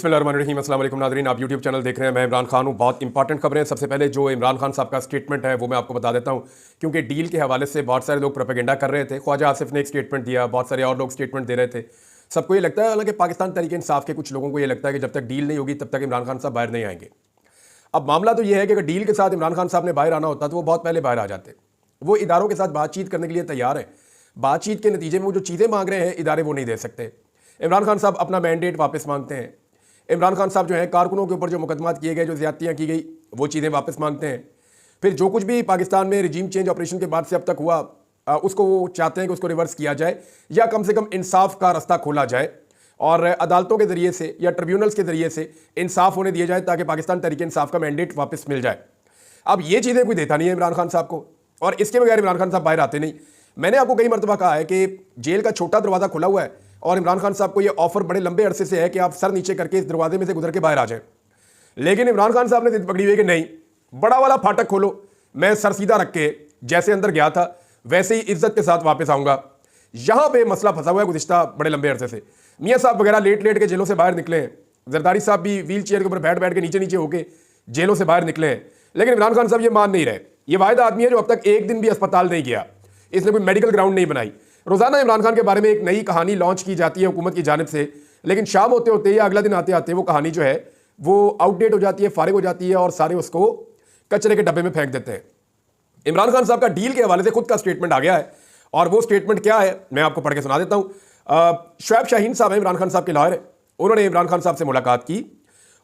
बिस्मिल्लाहिर्रहमानिर्रहीम। अस्सलाम वालेकुम नाज़रीन, आप यूट्यूब चैनल देख रहे हैं। मैं इमरान खान हूँ। बहुत इंपॉर्टेंट खबरें। सबसे पहले जो इमरान खान साहब का स्टेटमेंट है वो मैं आपको बता देता हूँ, क्योंकि डील के हवाले से बहुत सारे लोग प्रोपेगेंडा कर रहे थे। ख्वाजा आसिफ ने एक स्टेटमेंट दिया, बहुत सारे और लोग स्टेटमेंट दे रहे थे। सबको ये लगता है, हालांकि पाकिस्तान तहरीक इंसाफ के कुछ लोगों को ये लगता है कि जब तक डील नहीं होगी तब तक इमरान खान साहब बाहर नहीं आएंगे। अब मामला तो ये है कि अगर डील के साथ इमरान खान साहब ने बाहर आना होता तो वो बहुत पहले बाहर आ जाते। वो इदारों के साथ बातचीत करने के लिए तैयार हैं। बातचीत के नतीजे में वो जो चीज़ें मांग रहे हैं इदारे वो नहीं दे सकते। इमरान खान साहब अपना मैंडेट वापस मांगते हैं। इमरान खान साहब जो है कारकुनों के ऊपर जो मुकदमात किए गए, जो ज़्यादतियाँ की गई, वो चीज़ें वापस मांगते हैं। फिर जो कुछ भी पाकिस्तान में रिजीम चेंज ऑपरेशन के बाद से अब तक हुआ, उसको वो चाहते हैं कि उसको रिवर्स किया जाए या कम से कम इंसाफ का रास्ता खोला जाए और अदालतों के ज़रिए से या ट्रिब्यूनल्स के ज़रिए से इंसाफ होने दिया जाए ताकि पाकिस्तान तहरीक इंसाफ का मैंडेट वापस मिल जाए। अब ये चीज़ें कोई देता नहीं है इमरान खान साहब को, और इसके बगैर इमरान खान साहब बाहर आते नहीं। मैंने आपको कई मरतबा कहा है कि जेल का छोटा दरवाज़ा खुला हुआ है और इमरान खान साहब को ये ऑफर बड़े लंबे अरसे से है कि आप सर नीचे करके इस दरवाजे में से गुजर के बाहर आ जाएं। लेकिन इमरान खान साहब ने जिद पकड़ी हुई कि नहीं, बड़ा वाला फाटक खोलो, मैं सर सीधा रख के जैसे अंदर गया था वैसे ही इज्जत के साथ वापस आऊँगा। यहाँ पे मसला फंसा हुआ है गुज़िश्ता बड़े लंबे अरसे से। मियाँ साहब वगैरह लेट लेट के जेलों से बाहर निकले हैं। जरदारी साहब भी व्हील चेयर के ऊपर बैठ बैठ के नीचे नीचे होके जेलों से बाहर निकले हैं। लेकिन इमरान खान साहब ये मान नहीं रहे। ये वाहिद आदमी है जो अब तक एक दिन भी अस्पताल नहीं गया, इसने कोई मेडिकल ग्राउंड नहीं बनाई। रोज़ाना इमरान खान के बारे में एक नई कहानी लॉन्च की जाती है हुकूमत की जानिब से, लेकिन शाम होते होते या अगला दिन आते आते वो कहानी जो है वो आउटडेट हो जाती है, फारिग हो जाती है और सारे उसको कचरे के डब्बे में फेंक देते हैं। इमरान खान साहब का डील के हवाले से खुद का स्टेटमेंट आ गया है, और वो स्टेटमेंट क्या है मैं आपको पढ़ के सुना देता हूँ। शुएब शाहीन साहब हैं, इमरान खान साहब के लॉयर हैं। उन्होंने इमरान खान साहब से मुलाकात की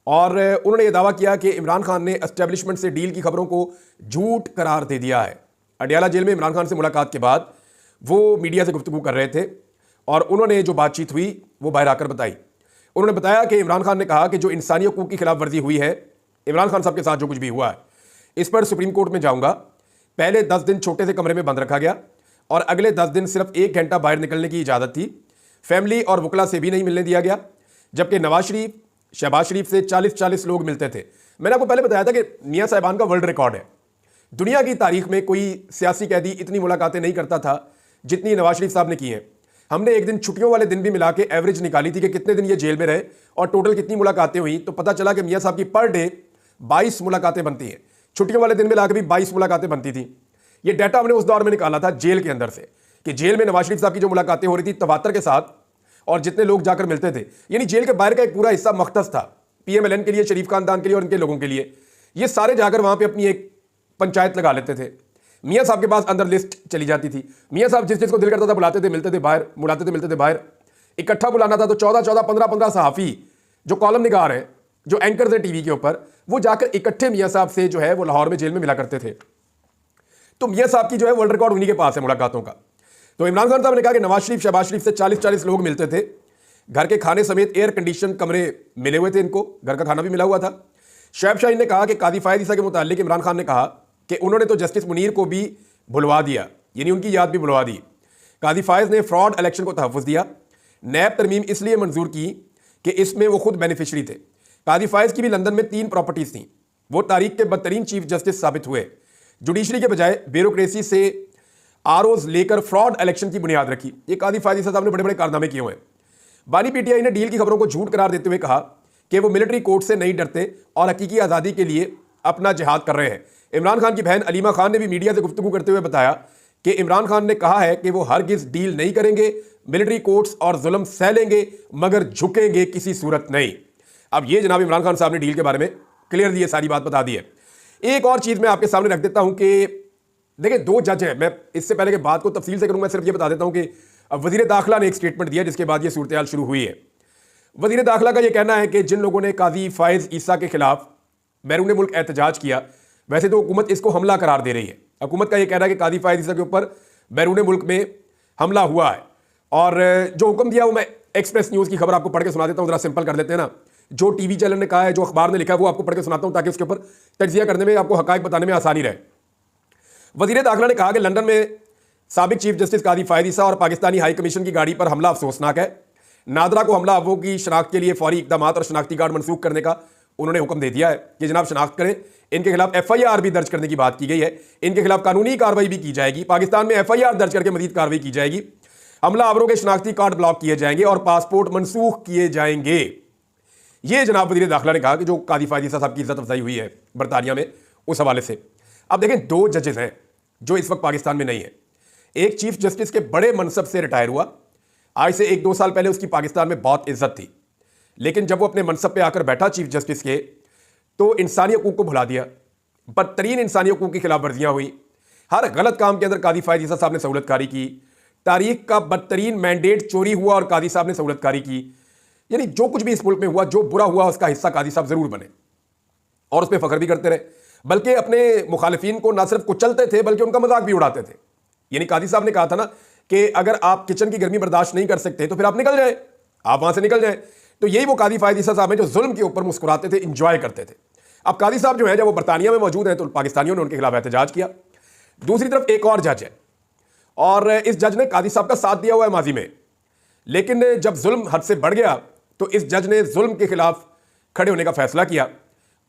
और उन्होंने ये दावा किया कि इमरान खान ने एस्टेब्लिशमेंट से डील की खबरों को झूठ करार दे दिया है। अडियाला जेल में इमरान खान से मुलाकात के बाद वो मीडिया से गुफ्तगू कर रहे थे और उन्होंने जो बातचीत हुई वो बाहर आकर बताई। उन्होंने बताया कि इमरान खान ने कहा कि जो इंसानी हकूक़ की खिलाफ वर्जी हुई है, इमरान खान साहब के साथ जो कुछ भी हुआ है, इस पर सुप्रीम कोर्ट में जाऊंगा। पहले 10 दिन छोटे से कमरे में बंद रखा गया और अगले 10 दिन सिर्फ 1 घंटा बाहर निकलने की इजाज़त थी। फैमिली और वकला से भी नहीं मिलने दिया गया, जबकि नवाज शरीफ, शहबाज शरीफ से 40-40 लोग मिलते थे। मैंने आपको पहले बताया था कि मियाँ साहिबान का वर्ल्ड रिकॉर्ड है। दुनिया की तारीख में कोई सियासी कैदी इतनी मुलाकातें नहीं करता था जितनी नवाज शरीफ साहब ने की हैं। हमने एक दिन छुट्टियों वाले दिन भी मिला के एवरेज निकाली थी कि कितने दिन ये जेल में रहे और टोटल कितनी मुलाकातें हुई, तो पता चला कि मियाँ साहब की पर डे 22 मुलाकातें बनती हैं। छुट्टियों वाले दिन मिला के भी 22 मुलाकातें बनती थी। ये डाटा हमने उस दौर में निकाला था जेल के अंदर से, कि जेल में नवाज शरीफ साहब की जो मुलाकातें हो रही थी तवातर के साथ और जितने लोग जाकर मिलते थे, यानी जेल के बाहर का एक पूरा हिस्सा मख्तस था PMLN के लिए, शरीफ खानदान के लिए और उनके लोगों के लिए। ये सारे जाकर वहाँ पे अपनी एक पंचायत लगा लेते थे। मियाँ साहब के पास अंदर लिस्ट चली जाती थी। मियाँ साहब जिस जिसको दिल करता था बुलाते थे, मिलते थे बाहर, बुलाते थे, मिलते थे बाहर। इकट्ठा बुलाना था तो 14-14, 15-15 सहाफ़ी जो कॉलम निगार हैं, जो एंकर्स हैं टीवी के ऊपर, वो जाकर इकट्ठे मियाँ साहब से जो है वो लाहौर में जेल में मिला करते थे। तो मियाँ साहब की जो है वर्ल्ड रिकॉर्ड उन्हीं के पास है मुलाकातों का। तो इमरान खान साहब ने कहा कि नवाज शरीफ, शहबाज शरीफ से 40-40 लोग मिलते थे। घर के खाने समेत एयर कंडीशन कमरे मिले हुए थे इनको, घर का खाना भी मिला हुआ था। शुएब शाहीन ने कहा कि कादी फायद ईसा के मुतालिक इमरान खान ने कहा कि उन्होंने तो जस्टिस मुनीर को भी भुलवा दिया, यानी उनकी याद भी भुलवा दी। कादी फायद ने फ्रॉड इलेक्शन को तहफ़्फ़ुज़ दिया। नैब तरमीम इसलिए मंजूर की कि इसमें वो खुद बेनिफिशरी थे। कादी फायद की भी लंदन में 3 प्रॉपर्टीज़ थीं। वो तारीख के बदतरीन चीफ जस्टिस साबित हुए। जुडिशरी के बजाय ब्यूरोक्रेसी से ROs लेकर फ्रॉड इलेक्शन की बुनियाद रखी। ये कादी फायद साहब ने बड़े बड़े कारनामे किए हुए हैं। बानी PTI ने डील की खबरों को झूठ करार देते हुए कहा कि वो मिलिट्री कोर्ट से नहीं डरते और हकीकी आज़ादी के लिए अपना जिहाद कर रहे हैं। इमरान खान की बहन अलीमा खान ने भी मीडिया से गुफ्तगू करते हुए बताया कि इमरान खान ने कहा है कि वो हरगिज़ डील नहीं करेंगे, मिलिट्री कोर्ट्स और जुल्म सह लेंगे मगर झुकेंगे किसी सूरत नहीं। अब ये जनाब इमरान खान साहब ने डील के बारे में क्लियरली ये सारी बात बता दी है। एक और चीज़ मैं आपके सामने रख देता हूँ कि देखिए 2 जज हैं। मैं इससे पहले कि बात को तफसील से करूँगा, सिर्फ ये बता देता हूँ कि वज़ीर दाखिला ने एक स्टेटमेंट दिया जिसके बाद ये सूरत हाल शुरू हुई है। वज़ीर दाखिला का ये कहना है कि जिन लोगों ने कादी फायद ईसा के खिलाफ बैरून मुल्क एहतजाज किया, वैसे तो हुकूमत इसको हमला करार दे रही है। हुकूमत का ये कहना है कि कादी फायद ईसा के ऊपर बैरून मुल्क में हमला हुआ है, और जो हुक्म दिया वो मैं एक्सप्रेस न्यूज़ की खबर आपको पढ़ के सुना देता हूँ। ज़रा सिंपल कर लेते हैं ना, जो टीवी चैनल ने कहा है, जो अखबार ने लिखा है, वो आपको पढ़ के सुनाता हूँ ताकि उसके ऊपर तज्जिया करने में, आपको हक़ाइक़ बताने में आसानी रहे। वज़ीर दाखिला ने कहा कि लंदन में साबिक चीफ जस्टिस कादी फायद ईसा और पाकिस्तानी हाई कमीशन की गाड़ी पर हमला अफसोसनाक है। नादरा को हमला अफवों की शनाख्त के लिए फौरी इकदाम और शनाख्ती कार्ड मनसूख करने का उन्होंने हुक्म दे दिया है कि जनाब शनाख्त करें। इनके खिलाफ FIR भी दर्ज करने की बात की गई है। इनके खिलाफ कानूनी कार्रवाई भी की जाएगी। पाकिस्तान में FIR दर्ज करके मजीद कार्रवाई की जाएगी। हमला आवरों के शनाख्ती कार्ड ब्लॉक किए जाएंगे और पासपोर्ट मनसूख किए जाएंगे। ये जनाब वज़ीर दाखिला ने कहा कि जो कादी फ़ायद ईसा साहब की इज्जत अफजाई हुई है बरतानिया में, उस हवाले से। अब देखें, 2 जजेस हैं जो इस वक्त पाकिस्तान में नहीं है। एक चीफ जस्टिस के बड़े मनसब से रिटायर हुआ, आज से 1-2 साल पहले उसकी पाकिस्तान में बहुत इज्जत थी, लेकिन जब वो अपने मनसब पे आकर बैठा चीफ जस्टिस के, तो इंसानी हकूक़ को भुला दिया। बदतरीन इंसानी हकूक़ की खिलाफ वर्जियाँ हुई, हर गलत काम के अंदर कादी फ़ायद ईसा साहब ने सहूलतकारी की, तारीख का बदतरीन मैंडेट चोरी हुआ और कादी साहब ने सहूलतकारी की। यानी जो कुछ भी इस मुल्क में हुआ, जो बुरा हुआ, उसका हिस्सा कादी साहब जरूर बने और उस पर फख्र भी करते रहे, बल्कि अपने मुखालिफिन को ना सिर्फ कुचलते थे बल्कि उनका मजाक भी उड़ाते थे। यानी कादी साहब ने कहा था ना कि अगर आप किचन की गर्मी बर्दाश्त नहीं कर सकते तो फिर आप निकल जाए, आप वहां से निकल जाए। तो यही वो कादी फ़ायद ईसा साहब हैं जो जुल्म के ऊपर मुस्कुराते थे, इंजॉय करते थे। अब कादी साहब जो है, जब वो बरतानिया में मौजूद हैं तो पाकिस्तानियों ने उनके खिलाफ एहतजाज किया। दूसरी तरफ एक और जज है और इस जज ने कादी साहब का साथ दिया हुआ है माजी में, लेकिन जब जुल्म हद से बढ़ गया तो इस जज ने जुल्म के खिलाफ खड़े होने का फैसला किया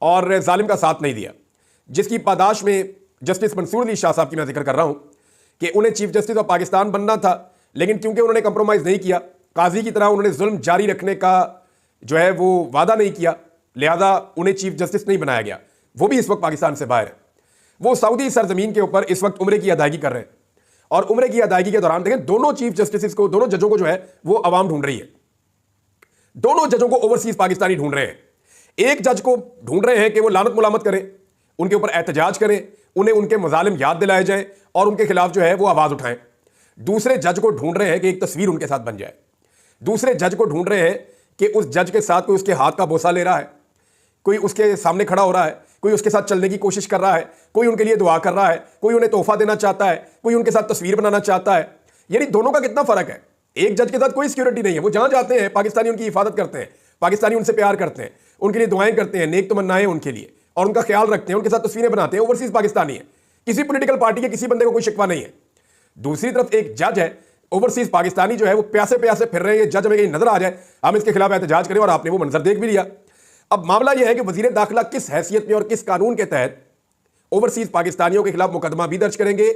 और जालिम का साथ नहीं दिया, जिसकी पादाश में जस्टिस मंसूर अली शाह साहब की मैं जिक्र कर रहा हूं कि उन्हें चीफ जस्टिस ऑफ पाकिस्तान बनना था, लेकिन क्योंकि उन्होंने कंप्रोमाइज़ नहीं किया, काजी की तरह उन्होंने जुल्म जारी रखने का जो है वो वादा नहीं किया, लिहाजा उन्हें चीफ जस्टिस नहीं बनाया गया। वो भी इस वक्त पाकिस्तान से बाहर है। वो सऊदी सरजमीन के ऊपर इस वक्त उम्रे की अदायगी कर रहे हैं और उम्रे की अदायगी के दौरान देखें, दोनों चीफ जस्टिस को, दोनों जजों को जो है वो अवाम ढूंढ रही है। दोनों जजों को ओवरसीज पाकिस्तानी ढूंढ रहे हैं। एक जज को ढूंढ रहे हैं कि वो लानत मुलामत करें, उनके ऊपर एहतजाज करें, उन्हें उनके मजालिम याद दिलाए जाए और उनके खिलाफ जो है वो आवाज उठाएं। दूसरे जज को ढूंढ रहे हैं कि एक तस्वीर उनके साथ बन जाए। दूसरे जज को ढूंढ रहे हैं कि उस जज के साथ कोई उसके हाथ का बोसा ले रहा है, कोई उसके सामने खड़ा हो रहा है, कोई उसके साथ चलने की कोशिश कर रहा है, कोई उनके लिए दुआ कर रहा है, कोई उन्हें तोहफा देना चाहता है, कोई उनके साथ तस्वीर बनाना चाहता है। यानी दोनों का कितना फर्क है। एक जज के साथ कोई सिक्योरिटी नहीं है, वो जहां जाते हैं पाकिस्तानी उनकी हिफाजत करते हैं, पाकिस्तानी उनसे प्यार करते हैं, उनके लिए दुआएं करते हैं, नेक तमन्नाएं उनके लिए और उनका ख्याल रखते हैं, उनके साथ तस्वीरें बनाते हैं। ओवरसीज पाकिस्तानी है, किसी पॉलिटिकल पार्टी के किसी बंदे को कोई शिकवा नहीं है। दूसरी तरफ एक जज है ओवरसीज पाकिस्तानी जो है वो प्यासे प्यासे फिर रहे हैं, ये जज हमें कहीं नजर आ जाए, हम इसके खिलाफ एहतजाज करें, और आपने वो मंजर देख भी लिया। अब मामला यह है कि वजीर दाखिला किस हैसियत में और किस कानून के तहत ओवरसीज पाकिस्तानियों के खिलाफ मुकदमा भी दर्ज करेंगे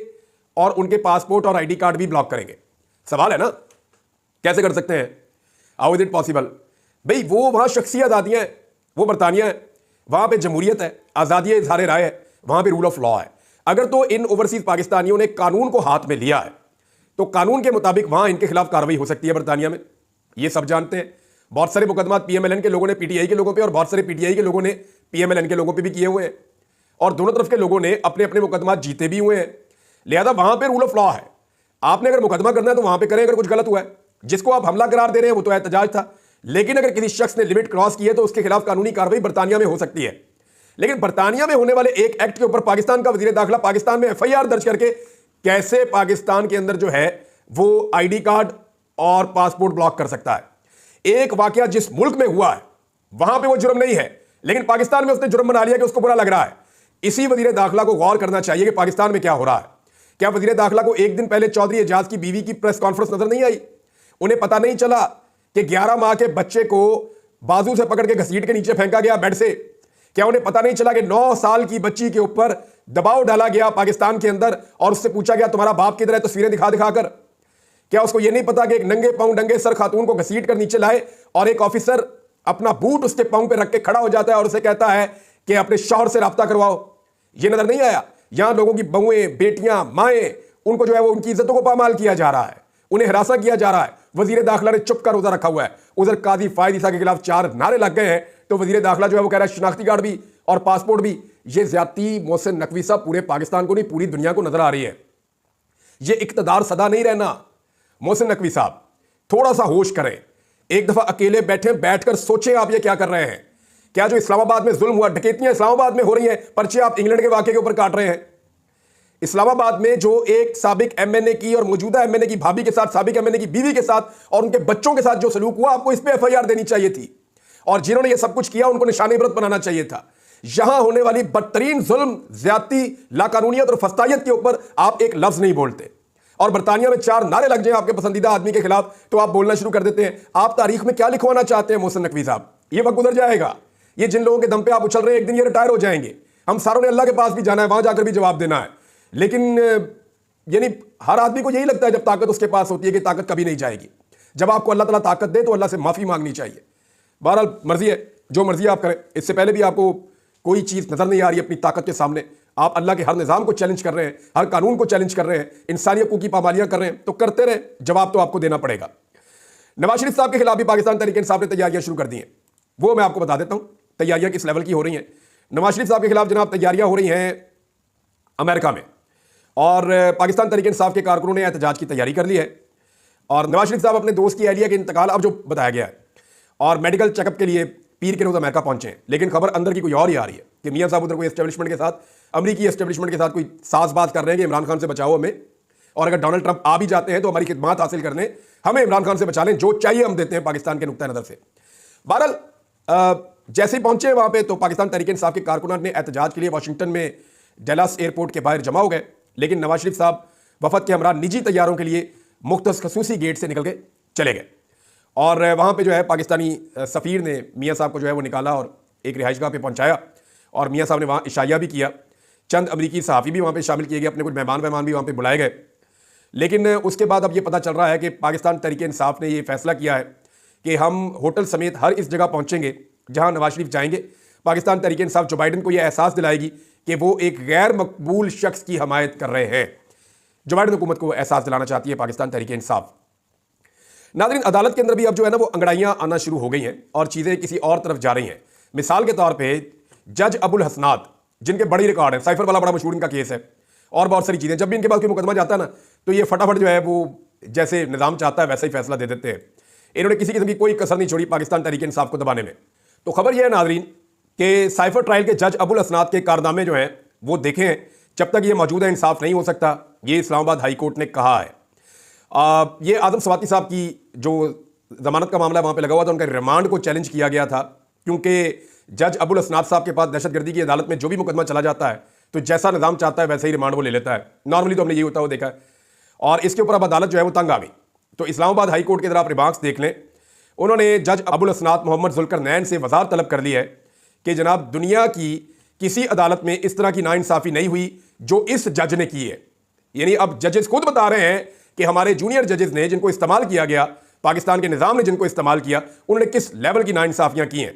और उनके पासपोर्ट और ID कार्ड भी ब्लॉक करेंगे। सवाल है ना, कैसे कर सकते हैं? How is it possible? भाई वो वहां शख्सी आज़ादियां हैं, वो बरतानिया है, वहां पे जमहूरियत है, आज़ादी इजहार राय है, वहां पे रूल ऑफ लॉ है। अगर तो इन ओवरसीज पाकिस्तानियों ने कानून को हाथ में लिया है तो कानून के मुताबिक वहां इनके खिलाफ कार्रवाई हो सकती है बरतानिया में, ये सब जानते हैं। बहुत सारे मुकदमा PMLN के लोगों ने PTI के लोगों पे और बहुत सारे PTI के लोगों ने PMLN के लोगों पे भी किए हुए हैं और दोनों तरफ के लोगों ने अपने अपने मुकदमा जीते भी हुए हैं। लिहाजा वहां पे रूल ऑफ लॉ है, आपने अगर मुकदमा करना है तो वहां पे करें। अगर कुछ गलत हुआ है, जिसको आप हमला करार दे रहे हैं वो तो एहतजाज था, लेकिन अगर किसी शख्स ने लिमिट क्रॉस की है तो उसके खिलाफ कानूनी कार्रवाई बरतानिया में हो सकती है। लेकिन बरतानिया में होने वाले एक एक्ट के ऊपर पाकिस्तान का वजीर दाखिला पाकिस्तान में FIR दर्ज करके कैसे पाकिस्तान के अंदर जो है वो ID कार्ड और पासपोर्ट ब्लॉक कर सकता है? एक वाकया जिस मुल्क में हुआ है वहां पे वो जुर्म नहीं है, लेकिन पाकिस्तान में उसने जुर्म बना लिया कि उसको बुरा लग रहा है। इसी वजीर दाखिला को गौर करना चाहिए कि पाकिस्तान में क्या हो रहा है। क्या वजीर दाखिला को एक दिन पहले चौधरी एजाज की बीवी की प्रेस कॉन्फ्रेंस नजर नहीं आई? उन्हें पता नहीं चला कि 11 माह के बच्चे को बाजू से पकड़ के घसीट के नीचे फेंका गया बेड से? क्या उन्हें पता नहीं चला कि 9 साल की बच्ची के ऊपर दबाव डाला गया पाकिस्तान के अंदर और उससे पूछा गया तुम्हारा बाप किधर है, तस्वीरें दिखा दिखा कर? क्या उसको यह नहीं पता कि एक नंगे पांव नंगे सर खातून को घसीट कर नीचे लाए और एक ऑफिसर अपना बूट उसके पांव पे रख के खड़ा हो जाता है और उसे कहता है कि अपने शौहर से राब्ता करवाओ? ये नजर नहीं आया? यहां लोगों की बहुएं, बेटियां, माएं, उनको जो है वो उनकी इज्जतों को पामाल किया जा रहा है, उन्हें हरासा किया जा रहा है। वजीर दाखिला ने चुप कर रोजा रखा हुआ है। उधर कादी फ़ायद ईसा के खिलाफ 4 नारे लग गए हैं तो वजीर दाखिला जो है वो कह रहा है शनाख्ती कार्ड भी और पासपोर्ट भी। ये ज्यादती मोहसिन नकवी साहब पूरे पाकिस्तान को नहीं पूरी दुनिया को नजर आ रही है। ये इक्तदार सदा नहीं रहना। मोहसिन नकवी साहब थोड़ा सा होश करें, एक दफा अकेले बैठकर सोचें आप ये क्या कर रहे हैं। क्या जो इस्लामाबाद में जुल्म हुआ, डकैतियां इस्लामाबाद में हो रही हैं, पर्चे आप इंग्लैंड के वाकये के ऊपर काट रहे हैं। इस्लामाबाद में जो एक साबिक MNA की और मौजूदा MNA की भाभी के साथ, साबिक MNA की बीवी के साथ और उनके बच्चों के साथ जो सलूक हुआ, आपको इस पे FIR देनी चाहिए थी और जिन्होंने ये सब कुछ किया उनको निशान इबरत बनाना चाहिए था। यहां होने वाली बदतरीन जुल्म, ज्यादती, लाकानूनियत और फस्तायत के ऊपर आप एक लफ्ज नहीं बोलते और बरतानिया में 4 नारे लग जाए आपके पसंदीदा आदमी के खिलाफ तो आप बोलना शुरू कर देते हैं। आप तारीख में क्या लिखवाना चाहते हैं मोहसिन नकवी साहब? ये वक्त गुजर जाएगा। ये जिन लोगों के दम पे आप उछल रहे हैं, एक दिन ये रिटायर हो जाएंगे। हम सारों ने अल्लाह के पास भी जाना है, वहां जाकर भी जवाब देना है। लेकिन यानी हर आदमी को यही लगता है जब ताकत उसके पास होती है कि ताकत कभी नहीं जाएगी। जब आपको अल्लाह ताला ताकत दे तो अल्लाह से माफी मांगनी चाहिए। बहरहाल मर्जी है। जो मर्जी आप करें। इससे पहले भी आपको कोई चीज़ नज़र नहीं आ रही अपनी ताकत के सामने, आप अल्लाह के हर निज़ाम को चैलेंज कर रहे हैं, हर कानून को चैलेंज कर रहे हैं, इंसानी हकूक़ की पामालियाँ कर रहे हैं, तो करते रहे, जवाब तो आपको देना पड़ेगा। नवाज शरीफ साहब के खिलाफ भी पाकिस्तान तहरीक इंसाफ ने तैयारियां शुरू कर दी हैं। वो मैं आपको बता देता हूं तैयारियां किस लेवल की हो रही हैं। नवाज शरीफ साहब के खिलाफ जनाब तैयारियां हो रही हैं अमेरिका में, और पाकिस्तान तहरीक इंसाफ के कारकुनों ने एहतजाज की तैयारी कर ली है। और नवाज शरीफ साहब अपने दोस्त की अहलिया के इंतकाल अब जो बताया गया है और मेडिकल चेकअप के लिए पीर के रोज अमेरिका पहुंचे हैं, लेकिन खबर अंदर की कोई और ही आ रही है कि मियां साहब उधर कोई एस्टेब्लिशमेंट के साथ, अमरीकी एस्टेब्लिशमेंट के साथ कोई साजबाज कर रहे हैं कि इमरान खान से बचाओ हमें, और अगर डोनाल्ड ट्रंप आ भी जाते हैं तो हमारी खिदमत हासिल करने, हमें इमरान खान से बचा लें, जो चाहिए हम देते हैं पाकिस्तान के नुक्ता नज़र से। बहरहाल जैसे ही पहुंचे वहां पे तो पाकिस्तान तहरीक इंसाफ के कारकुनान ने एहतजाज के लिए वाशिंगटन में डलास एयरपोर्ट के बाहर जमा हो गए, लेकिन नवाज शरीफ साहब वफद के हमरा निजी तैयारों के लिए मुख्तस खसूसी गेट से निकल के चले गए। और वहाँ पे जो है पाकिस्तानी सफ़ीर ने मियाँ साहब को जो है वो निकाला और एक रिहाइशगाह पे पहुँचाया, और मियाँ साहब ने वहाँ इशाया भी किया। चंद अमरीकी सहाफ़ी भी वहाँ पे शामिल किए गए, अपने कुछ मेहमान भी वहाँ पे बुलाए गए। लेकिन उसके बाद अब ये पता चल रहा है कि पाकिस्तान तहरीक इंसाफ ने ये फैसला किया है कि हम होटल समेत हर इस जगह पहुँचेंगे जहाँ नवाज शरीफ जाएंगे। पाकिस्तान तहरीक इंसाफ जो बाइडन को यह एहसास दिलाएगी कि वो एक गैर मकबूल शख्स की हमायत कर रहे हैं। जो बाइडन हुकूमत को एहसास दिलाना चाहती है पाकिस्तान तहरीक इंसाफ। नाज़रीन, अदालत के अंदर भी अब जो है ना वो अंगड़ाइयाँ आना शुरू हो गई हैं और चीज़ें किसी और तरफ जा रही हैं। मिसाल के तौर पे जज अबुल हसनात, जिनके बड़ी रिकॉर्ड है, साइफर वाला बड़ा मशहूर इनका केस है, और बहुत सारी चीज़ें, जब भी इनके पास कोई मुकदमा जाता है ना तो ये फटाफट जो है वो जैसे निज़ाम चाहता है वैसा ही फैसला दे देते हैं। इन्होंने किसी किस्म की कोई कसर नहीं छोड़ी पाकिस्तान तहरीक इंसाफ को दबाने में। तो खबर यह है नाज़रीन कि साइफर ट्रायल के जज अबुल हसनात के कारनामे जो हैं वो देखें हैं, जब तक ये मौजूदा इंसाफ नहीं हो सकता, ये इस्लामाबाद हाई कोर्ट ने कहा है। ये आदम सवाती साहब की जो जमानत का मामला वहाँ पे लगा हुआ था, उनका रिमांड को चैलेंज किया गया था, क्योंकि जज अबुल हसनात साहब के पास दहशतगर्दी की अदालत में जो भी मुकदमा चला जाता है तो जैसा निज़ाम चाहता है वैसे ही रिमांड वो ले लेता है। नॉर्मली तो हमने ये होता हुआ देखा है, और इसके ऊपर अब अदालत जो है वो तंग आ गई। तो इस्लामाबाद हाई कोर्ट के अंदर आप रिमार्क्स देख लें, उन्होंने जज अबुल हसनात मोहम्मद जुल्करनैन से वज़ाहत तलब कर ली है कि जनाब दुनिया की किसी अदालत में इस तरह की नाइंसाफ़ी नहीं हुई जो इस जज ने की है। यानी अब जजेस खुद बता रहे हैं कि हमारे जूनियर जजेस ने, जिनको इस्तेमाल किया गया, पाकिस्तान के निज़ाम ने जिनको इस्तेमाल किया, उन्होंने किस लेवल की नाइंसाफ़ियाँ की हैं।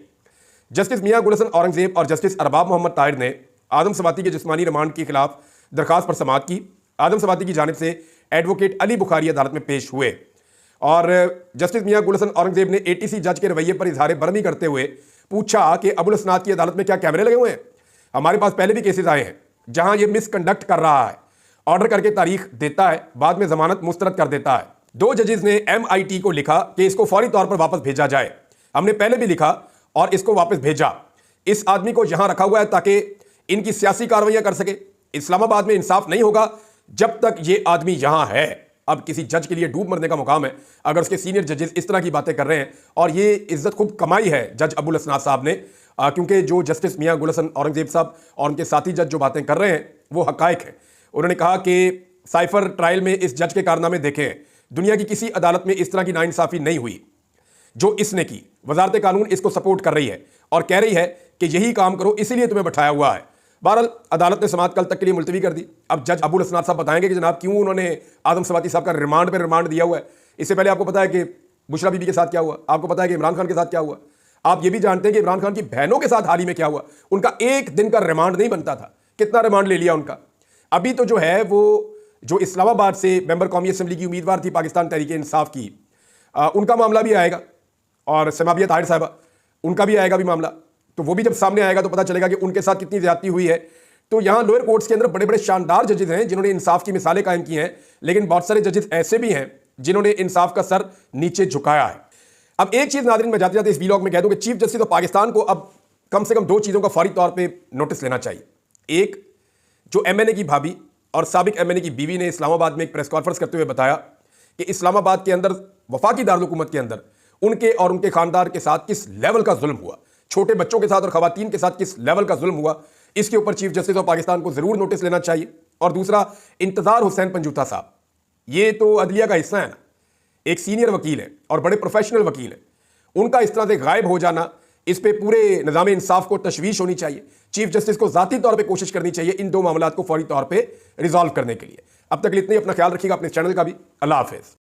जस्टिस मियां गुलशन औरंगजेब और जस्टिस अरबाब मोहम्मद ताहिर ने आदम सवाती के जिस्मानी रिमांड के खिलाफ दरखास्त पर समाअत की। आदम सवाती की जानिब से एडवोकेट अली बुखारी अदालत में पेश हुए, और जस्टिस मियां गुलशन औरंगजेब ने ATC जज के रवैये पर इजहार बरहमी करते हुए पूछा कि अबुल हसनात की अदालत में क्या कैमरे लगे हुए हैं? हमारे पास पहले भी केसेस आए हैं जहां ये मिसकंडक्ट कर रहा है, ऑर्डर करके तारीख देता है, बाद में जमानत मुस्तरद कर देता है। 2 जजेस ने MIT को लिखा कि इसको फौरी तौर पर वापस भेजा जाए। हमने पहले भी लिखा और इसको वापस भेजा। इस आदमी को यहां रखा हुआ है ताकि इनकी सियासी कार्रवाइयां कर सके। इस्लामाबाद में इंसाफ नहीं होगा जब तक ये आदमी यहां है। अब किसी जज के लिए डूब मरने का मुकाम है अगर उसके सीनियर जजेस इस तरह की बातें कर रहे हैं, और ये इज्जत खूब कमाई है जज अबुल हसनात साहब ने, क्योंकि जो जस्टिस मियां गुलशन औरंगजेब साहब और उनके साथी जज जो बातें कर रहे हैं वो हकायक है। उन्होंने कहा कि साइफर ट्रायल में इस जज के कारनामे देखें, दुनिया की किसी अदालत में इस तरह की नाइंसाफ़ी नहीं हुई जो इसने की। वजारत कानून इसको सपोर्ट कर रही है और कह रही है कि यही काम करो, इसीलिए तुम्हें बैठाया हुआ है। बहरहाल अदालत ने समाअत कल तक के लिए मुलतवी कर दी। अब जज अबुल हसनात साहब बताएंगे कि जनाब क्यों उन्होंने आदम सवाती साहब का रिमांड पे रिमांड दिया हुआ है। इससे पहले आपको पता है कि बुशरा बीबी के साथ क्या हुआ, आपको पता है कि इमरान खान के साथ क्या हुआ, आप ये भी जानते हैं कि इमरान खान की बहनों के साथ हाल ही में क्या हुआ। उनका एक दिन का रिमांड नहीं बनता था, कितना रिमांड ले लिया उनका। अभी तो जो है वो जो इस्लामाबाद से मेंबर कौमी असम्बली की उम्मीदवार थी पाकिस्तान तहरीक इंसाफ की, उनका मामला भी आएगा, और समाबिया ताहिर साहबा उनका भी आएगा भी मामला। तो वो भी जब सामने आएगा तो पता चलेगा कि उनके साथ कितनी ज्यादती हुई है। तो यहाँ लोअर कोर्ट्स के अंदर बड़े बड़े शानदार जजेस हैं जिन्होंने इंसाफ की मिसालें कायम की हैं, लेकिन बहुत सारे जजेस ऐसे भी हैं जिन्होंने इंसाफ का सर नीचे झुकाया है। अब एक चीज़ नाज़रीन मैं जाते जाते इस वीलॉग में कह दूं कि चीफ जस्टिस ऑफ पाकिस्तान को अब कम से कम 2 चीज़ों का फौरी तौर पर नोटिस लेना चाहिए। एक, जो MNA की भाभी और साबिक MNA की बीवी ने इस्लामाबाद में एक प्रेस कॉन्फ्रेंस करते हुए बताया कि इस्लामाबाद के अंदर, वफाकी दारुल-हुकूमत के अंदर उनके और उनके खानदान के साथ किस लेवल का जुल्म हुआ, छोटे बच्चों के साथ और खवातीन के साथ किस लेवल का जुल्म हुआ, इसके ऊपर चीफ जस्टिस ऑफ पाकिस्तान को जरूर नोटिस लेना चाहिए। और दूसरा, इंतजार हुसैन पंजूथा साहब, ये तो अदलिया का हिस्सा है ना, एक सीनियर वकील है और बड़े प्रोफेशनल वकील है, उनका इस तरह से गायब हो जाना, इस पे पूरे निज़ाम इंसाफ को तशवीश होनी चाहिए। चीफ जस्टिस को ज़ाती तौर पे कोशिश करनी चाहिए इन 2 मामलात को फौरी तौर पे रिजॉल्व करने के लिए। अब तक इतने, अपना ख्याल रखिएगा, अपने चैनल का भी। अल्लाह हाफिज़।